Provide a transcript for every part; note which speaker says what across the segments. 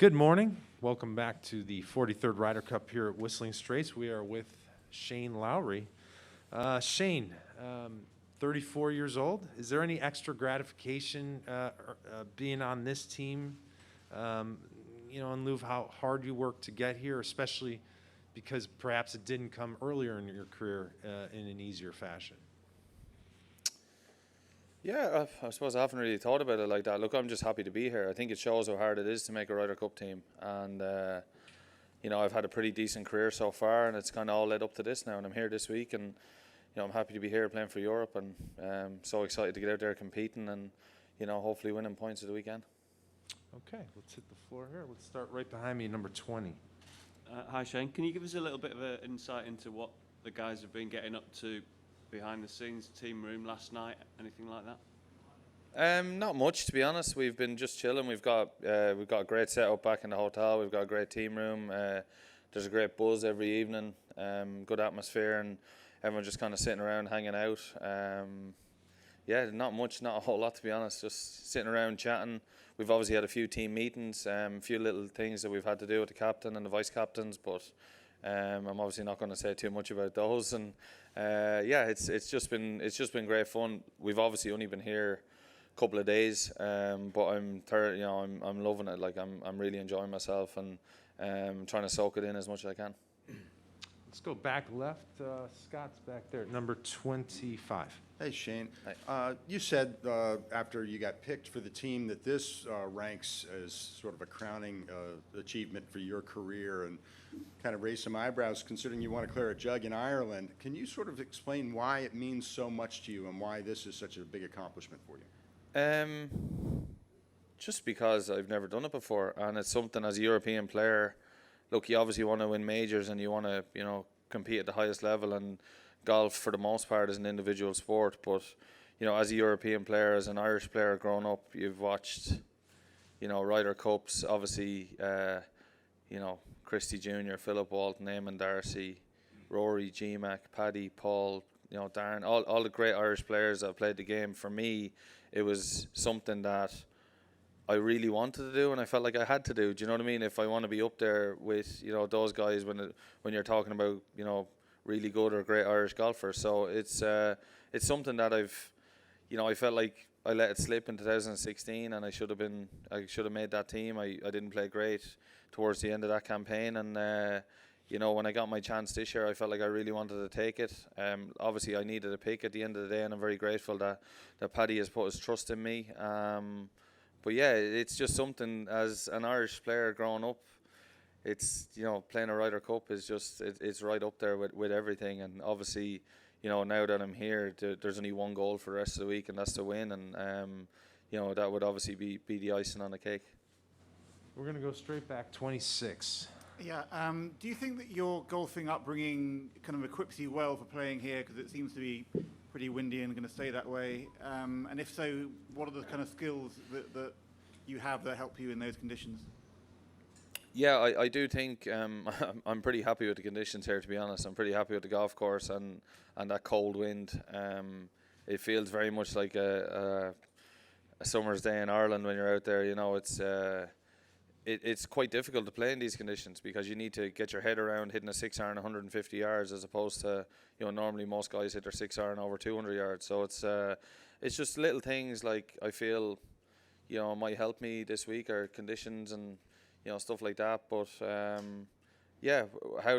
Speaker 1: Good morning. Welcome back to the 43rd Ryder Cup here at Whistling Straits. We are with Shane Lowry. Shane, 34 years old. Is there any extra gratification being on this team, in lieu of how hard you worked to get here, especially because perhaps it didn't come earlier in your career in an easier fashion?
Speaker 2: Yeah, I suppose I haven't really thought about it like that. Look, I'm just happy to be here. I think it shows how hard it is to make a Ryder Cup team. And, I've had a pretty decent career so far, and it's kind of all led up to this now. And I'm here this week, and, I'm happy to be here playing for Europe, and so excited to get out there competing and, hopefully winning points at the weekend.
Speaker 1: Okay, let's hit the floor here. Let's start right behind me, number 20.
Speaker 3: Hi, Shane. Can you give us a little bit of an insight into what the guys have been getting up to behind the scenes, team room last night, anything like that?
Speaker 2: Not much, to be honest. We've been just chilling. We've got a great setup back in the hotel. We've got a great team room. There's a great buzz every evening. Good atmosphere, and everyone just kind of sitting around, hanging out. Not much, not a whole lot, to be honest. Just sitting around chatting. We've obviously had a few team meetings, a few little things that we've had to do with the captain and the vice captains, but I'm obviously not going to say too much about those. And it's just been great fun. We've obviously only been here a couple of days, but I'm loving it. Like I'm really enjoying myself, and trying to soak it in as much as I can.
Speaker 1: Let's go back left. Scott's back there, number 25.
Speaker 4: Hey, Shane.
Speaker 2: Hi.
Speaker 4: You said after you got picked for the team that this ranks as sort of a crowning achievement for your career, and kind of raised some eyebrows considering you won a claret jug in Ireland. Can you sort of explain why it means so much to you and why this is such a big accomplishment for you?
Speaker 2: Just because I've never done it before, and it's something as a European player. Look, you obviously want to win majors, and you want to, compete at the highest level. And golf, for the most part, is an individual sport. But, as a European player, as an Irish player growing up, you've watched, Ryder Cups, obviously, Christy Jr., Philip Walton, Eamon Darcy, Rory, G-Mac, Paddy, Paul, Darren, all the great Irish players that have played the game. For me, it was something that I really wanted to do, and I felt like I had to do. Do you know what I mean? If I want to be up there with those guys when you're talking about really good or great Irish golfers, so it's something that I felt like I let it slip in 2016, and I should have made that team. I didn't play great towards the end of that campaign, and when I got my chance this year, I felt like I really wanted to take it. Obviously, I needed a pick at the end of the day, and I'm very grateful that Paddy has put his trust in me. But yeah, it's just something as an Irish player growing up. It's playing a Ryder Cup is just it's right up there with everything. And obviously, now that I'm here, there's only one goal for the rest of the week, and that's to win. And that would obviously be the icing on the cake.
Speaker 1: We're going to go straight back, 26.
Speaker 5: Yeah. Do you think that your golfing upbringing kind of equips you well for playing here? Because it seems to be pretty windy and going to stay that way. And if so, what are the kind of skills that you have that help you in those conditions?
Speaker 2: Yeah, I do think I'm pretty happy with the conditions here, to be honest. I'm pretty happy with the golf course and that cold wind. It feels very much like a summer's day in Ireland when you're out there. It's quite difficult to play in these conditions because you need to get your head around hitting a 6-iron 150 yards as opposed to normally most guys hit their 6-iron over 200 yards. So it's just little things like I feel might help me this week, or conditions and stuff like that. But how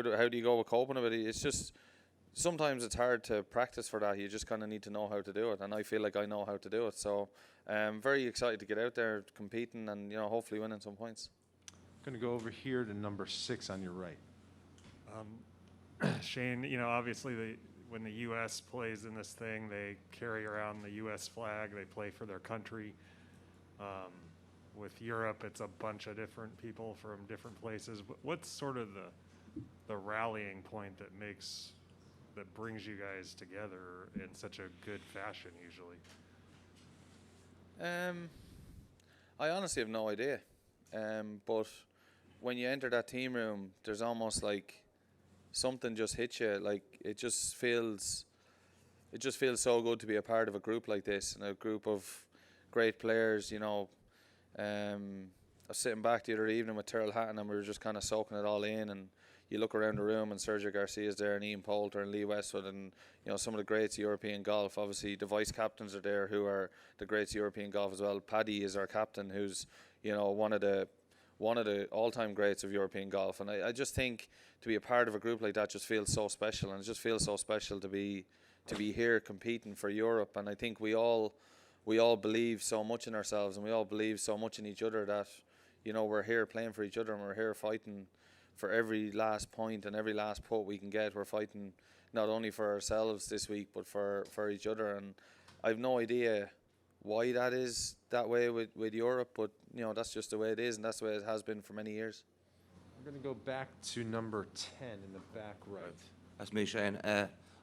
Speaker 2: do you go with coping with it? It's just sometimes it's hard to practice for that. You just kind of need to know how to do it, and I feel like I know how to do it. So I'm very excited to get out there competing and hopefully winning some points.
Speaker 1: Going to go over here to number 6 on your right.
Speaker 6: Shane, obviously when the U.S. plays in this thing, they carry around the U.S. flag. They play for their country. With Europe, it's a bunch of different people from different places. What's sort of the rallying point that brings you guys together in such a good fashion usually?
Speaker 2: I honestly have no idea. But when you enter that team room, there's almost like something just hits you. Like it just feels so good to be a part of a group like this, and a group of great players. was sitting back the other evening with Tyrrell Hatton, and we were just kind of soaking it all in. And you look around the room, and Sergio Garcia's there, and Ian Poulter, and Lee Westwood, and some of the greats of European golf. Obviously, the vice captains are there, who are the greats of European golf as well. Paddy is our captain, who's one of the all-time greats of European golf. And I just think to be a part of a group like that just feels so special, and it just feels so special to be here competing for Europe. And I think we all believe so much in ourselves, and we all believe so much in each other that we're here playing for each other, and we're here fighting for every last point and every last putt we can get. We're fighting not only for ourselves this week, but for each other. And I've no idea why that is that way with Europe, but that's just the way it is, and that's the way it has been for many years.
Speaker 1: We're going to go back to number 10 in the back right.
Speaker 7: That's me, Shane.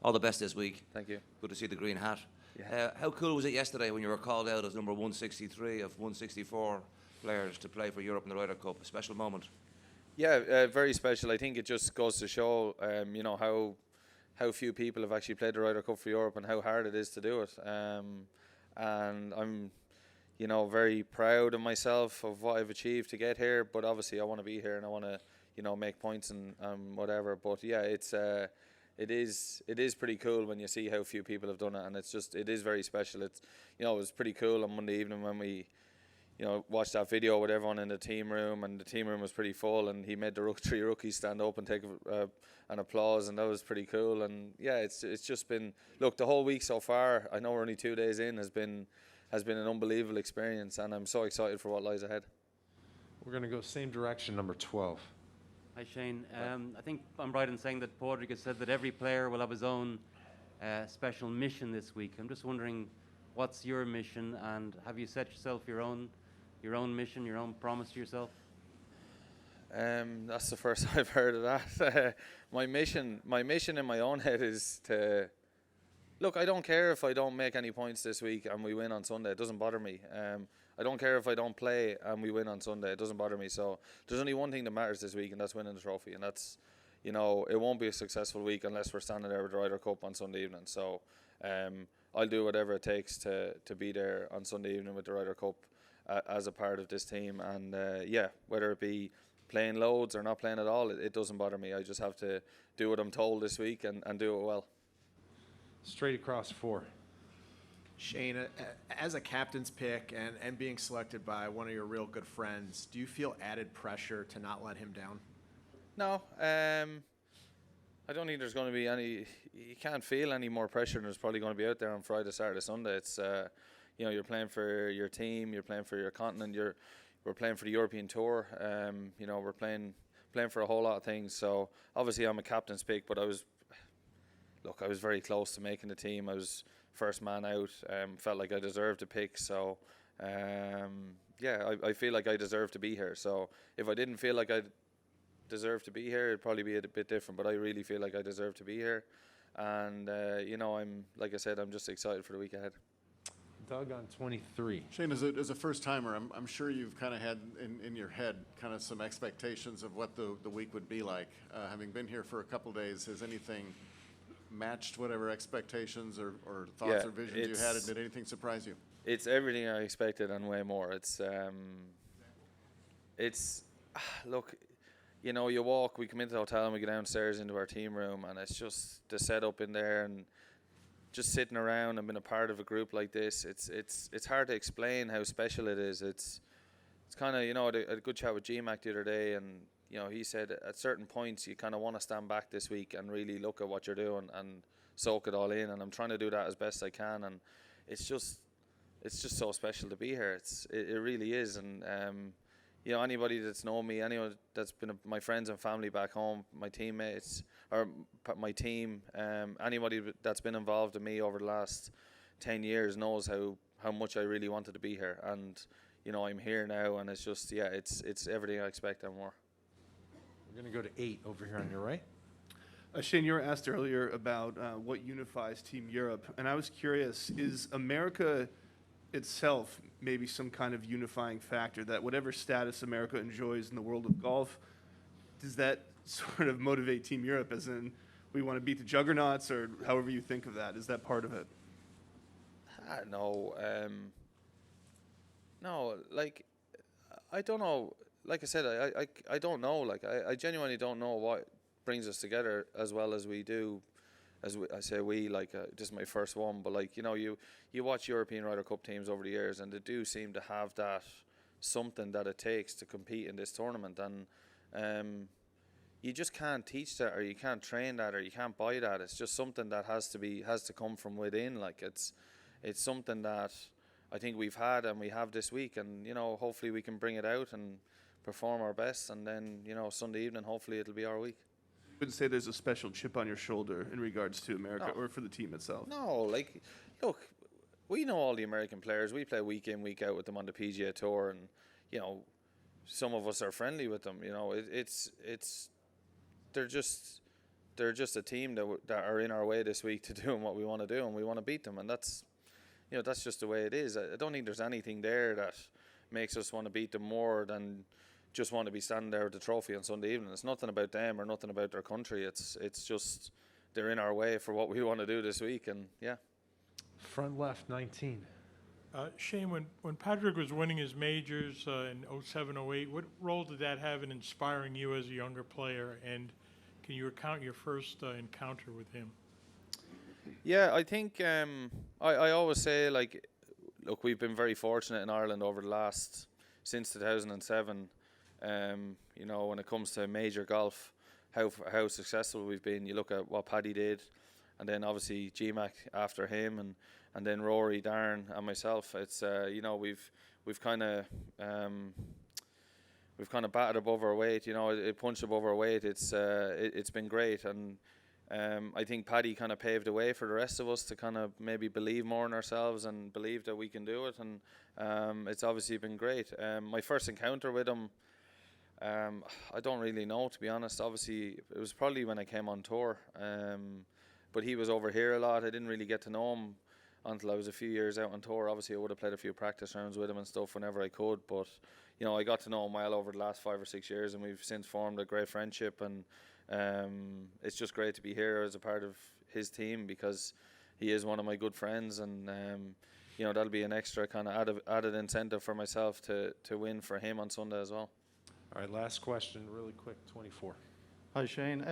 Speaker 7: All the best this week.
Speaker 2: Thank you.
Speaker 7: Good to see the green hat.
Speaker 2: Yeah.
Speaker 7: How cool was it yesterday when you were called out as number 163 of 164 players to play for Europe in the Ryder Cup? A special moment.
Speaker 2: Yeah, very special. I think it just goes to show, how few people have actually played the Ryder Cup for Europe and how hard it is to do it. And I'm, very proud of myself of what I've achieved to get here. But obviously, I want to be here and I want to, make points and whatever. But yeah, it is pretty cool when you see how few people have done it, and it is very special. It's it was pretty cool on Monday evening when we watched that video with everyone in the team room, and the team room was pretty full, and he made the 3 rookies stand up and take an applause, and that was pretty cool. And yeah, it's just been, look, the whole week so far, I know we're only 2 days in, has been an unbelievable experience, and I'm so excited for what lies ahead.
Speaker 1: We're going to go same direction, number 12.
Speaker 8: Hi Shane, I think I'm right in saying that Padraig has said that every player will have his own special mission this week. I'm just wondering, what's your mission, and have you set yourself your own mission, your own promise to yourself?
Speaker 2: That's the first I've heard of that. My mission in my own head is to look. I don't care if I don't make any points this week and we win on Sunday. It doesn't bother me. I don't care if I don't play and we win on Sunday. It doesn't bother me. So there's only one thing that matters this week, and that's winning the trophy. And that's, it won't be a successful week unless we're standing there with the Ryder Cup on Sunday evening. So I'll do whatever it takes to be there on Sunday evening with the Ryder Cup as a part of this team. And whether it be playing loads or not playing at all, it doesn't bother me. I just have to do what I'm told this week and do it well.
Speaker 1: Straight across 4.
Speaker 9: Shane, as a captain's pick and being selected by one of your real good friends, do you feel added pressure to not let him down?
Speaker 2: No, I don't think there's going to be any. You can't feel any more pressure than there's probably going to be out there on Friday, Saturday, Sunday. It's you're playing for your team, you're playing for your continent, we're playing for the European Tour. We're playing for a whole lot of things. So obviously I'm a captain's pick, but I was very close to making the team. I was first man out. Felt like I deserved a pick. So I feel like I deserve to be here. So if I didn't feel like I deserve to be here, it'd probably be a bit different, but I really feel like I deserve to be here. And I'm, like I said, I'm just excited for the week ahead.
Speaker 1: Doug on 23.
Speaker 4: Shane, as a first-timer, I'm sure you've kind of had in your head kind of some expectations of what the week would be like. Having been here for a couple days, has anything matched whatever expectations or thoughts or visions you had, and did anything surprise you?
Speaker 2: It's everything I expected and way more. Look, you walk, we come into the hotel and we go downstairs into our team room, and it's just the setup in there, and just sitting around and being a part of a group like this. It's hard to explain how special it is. It's kind of, I had a good chat with GMAC the other day, and he said at certain points you kind of want to stand back this week and really look at what you're doing and soak it all in, and I'm trying to do that as best I can, and it's just so special to be here. It really is. And anybody that's known me, anyone that's been my friends and family back home, my teammates or my team, anybody that's been involved in me over the last 10 years knows how much I really wanted to be here. And I'm here now, and it's just it's everything I expect and more.
Speaker 1: We're going to go to 8 over here on your right.
Speaker 10: Shane, you were asked earlier about what unifies Team Europe, and I was curious, is America itself maybe some kind of unifying factor, that whatever status America enjoys in the world of golf, does that sort of motivate Team Europe, as in we want to beat the juggernauts, or however you think of that? Is that part of it?
Speaker 2: No, like I don't know. Like I said, I don't know. Like I genuinely don't know what brings us together as well as we do. I say we, like this is my first one, but like you watch European Ryder Cup teams over the years, and they do seem to have that something that it takes to compete in this tournament, and you just can't teach that, or you can't train that, or you can't buy that. It's just something that has to come from within. Like it's something that I think we've had and we have this week, and hopefully we can bring it out and perform our best, and then Sunday evening hopefully it'll be our week.
Speaker 10: Wouldn't say there's a special chip on your shoulder in regards to America
Speaker 2: No.
Speaker 10: or for the team itself.
Speaker 2: No, like, look, we know all the American players. We play week in, week out with them on the PGA Tour, and some of us are friendly with them. They're just a team that are in our way this week to doing what we want to do, and we want to beat them, and that's just the way it is. I don't think there's anything there that makes us want to beat them more than just want to be standing there with the trophy on Sunday evening. It's nothing about them or nothing about their country. It's just they're in our way for what we want to do this week, and yeah.
Speaker 1: Front left, 19.
Speaker 11: Shane, when Patrick was winning his majors in 07, 08, what role did that have in inspiring you as a younger player? And can you recount your first encounter with him?
Speaker 2: Yeah, I think I always say, like, look, we've been very fortunate in Ireland over the last, since 2007, when it comes to major golf, how successful we've been. You look at what Paddy did, and then obviously GMAC after him, and then Rory, Darren, and myself. It's we've kind of batted above our weight. It punched above our weight. It's been great, and I think Paddy kind of paved the way for the rest of us to kind of maybe believe more in ourselves and believe that we can do it, and it's obviously been great. My first encounter with him, I don't really know, to be honest. Obviously, it was probably when I came on tour, but he was over here a lot. I didn't really get to know him until I was a few years out on tour. Obviously, I would have played a few practice rounds with him and stuff whenever I could, but I got to know him well over the last 5 or 6 years, and we've since formed a great friendship, and it's just great to be here as a part of his team, because he is one of my good friends, and that'll be an extra kind of added incentive for myself to win for him on Sunday as well.
Speaker 1: All right, last question, really quick, 24.
Speaker 12: Hi, Shane.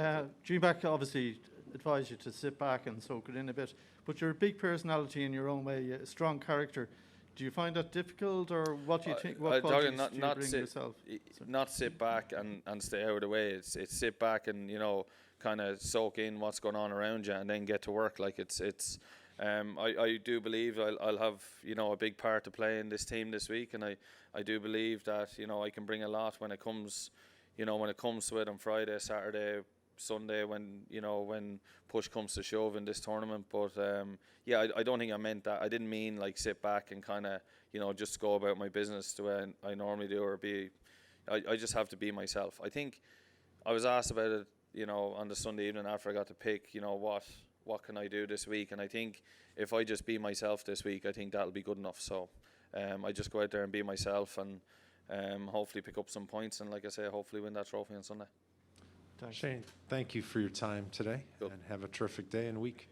Speaker 12: GMAC obviously advised you to sit back and soak it in a bit, but you're a big personality in your own way, a strong character. Do you find that difficult, or what do you think? What qualities do you bring yourself?
Speaker 2: Not sit back and stay out of the way. It's sit back and kind of soak in what's going on around you, and then get to work. Like I do believe I'll have a big part to play in this team this week, and I do believe that I can bring a lot when it comes to it on Friday, Saturday, Sunday, when push comes to shove in this tournament. But I don't think I meant that. I didn't mean like sit back and kind of just go about my business the way I normally do, or be. I just have to be myself. I think I was asked about it on the Sunday evening after I got to pick what can I do this week, and I think if I just be myself this week, I think that'll be good enough. So I just go out there and be myself, and hopefully pick up some points, and like I say, hopefully win that trophy on Sunday.
Speaker 1: Shane, thank you for your time today,
Speaker 2: Cool.
Speaker 1: and have a terrific day and week.